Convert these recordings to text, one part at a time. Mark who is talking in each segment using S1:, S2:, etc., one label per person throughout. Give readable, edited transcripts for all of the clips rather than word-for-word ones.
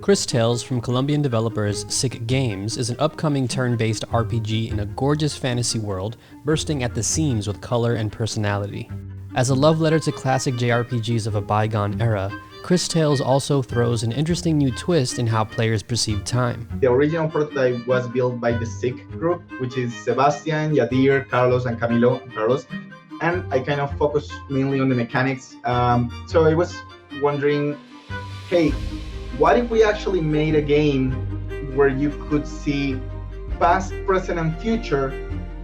S1: Cris Tales from Colombian developers Sick Games is an upcoming turn-based RPG in a gorgeous fantasy world bursting at the seams with color and personality. As a love letter to classic JRPGs of a bygone era, Cris Tales also throws an interesting new twist in how players perceive time.
S2: The original prototype was built by the Sick group, which is Sebastian, Yadir, Carlos, and Camilo. And I kind of focused mainly on the mechanics. So I was wondering, hey, what if we actually made a game where you could see past, present, and future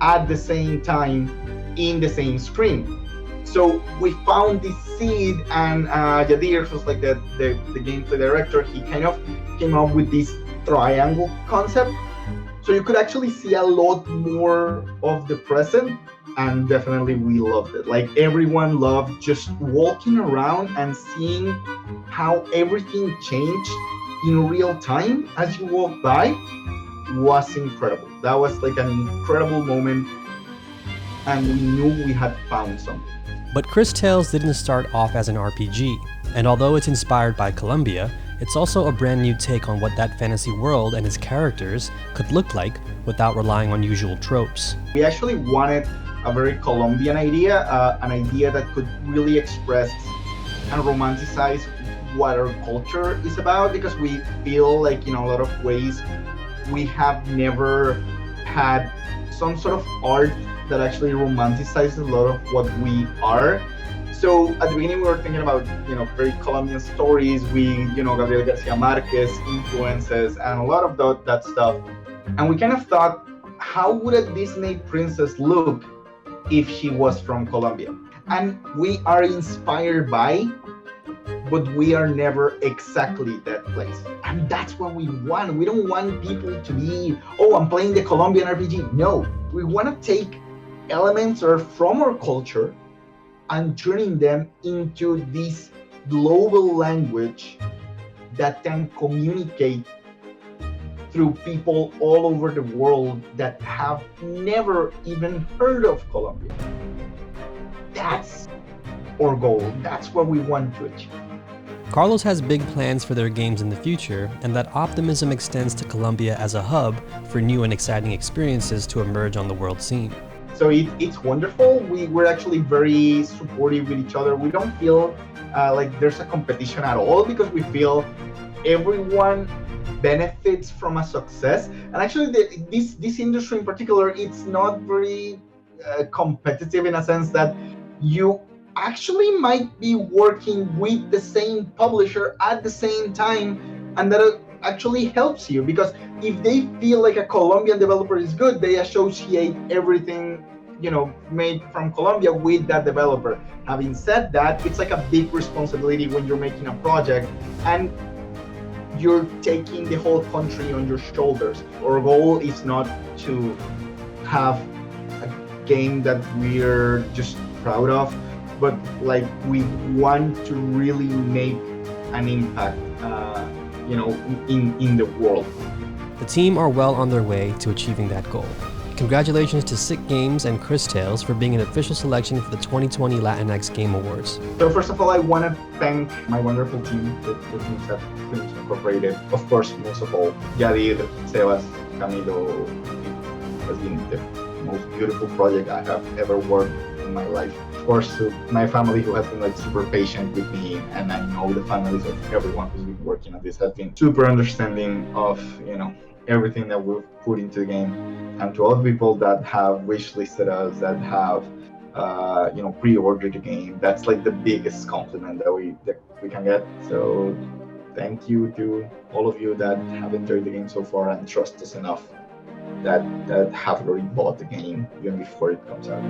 S2: at the same time in the same screen? So we found this seed, and Yadir, who's like the gameplay director, he kind of came up with this triangle concept. So you could actually see a lot more of the present, and definitely we loved it. Like everyone loved just walking around and seeing how everything changed in real time as you walk by was incredible. That was like an incredible moment, and we knew we had found something.
S1: But Cris Tales didn't start off as an RPG, and although it's inspired by Colombia, it's also a brand new take on what that fantasy world and its characters could look like without relying on usual tropes.
S2: We actually wanted a very Colombian idea, an idea that could really express and romanticize what our culture is about, because we feel like in a lot of ways we have never had some sort of art that actually romanticizes a lot of what we are. So at the beginning we were thinking about, very Colombian stories, Gabriel Garcia Marquez influences and a lot of that stuff. And we kind of thought, how would a Disney princess look if she was from Colombia? And we are inspired by, but we are never exactly that place. And that's what we want. We don't want people to be, oh, I'm playing the Colombian RPG. No, we want to take elements that are from our culture and turning them into this global language that can communicate through people all over the world that have never even heard of Colombia. That's our goal. That's what we want to achieve.
S1: Carlos has big plans for their games in the future, and that optimism extends to Colombia as a hub for new and exciting experiences to emerge on the world scene.
S2: So it's wonderful. We're actually very supportive with each other. We don't feel like there's a competition at all, because we feel everyone benefits from a success. And actually this industry in particular, it's not very competitive in a sense that you actually might be working with the same publisher at the same time, and that actually helps you, because if they feel like a Colombian developer is good, they associate everything made from Colombia with that developer. Having said that, it's like a big responsibility when you're making a project and you're taking the whole country on your shoulders. Our goal is not to have a game that we're just proud of, but like we want to really make an impact in the world.
S1: The team are well on their way to achieving that goal. Congratulations to Sick Games and Cris Tales for being an official selection for the 2020 Latinx Game Awards.
S2: So first of all, I want to thank my wonderful team, the teams at Films Incorporated. Of course, most of all, Yadir, Sebas, Camilo. It has been the most beautiful project I have ever worked in my life. Of course, to my family, who has been super patient with me, and I know the families of everyone who's been working on this has been super understanding of everything that we've put into the game, and to all the people that have wish listed us, that have pre-ordered the game. That's like the biggest compliment that we can get. So thank you to all of you that have enjoyed the game so far and trust us enough that have already bought the game even before it comes out.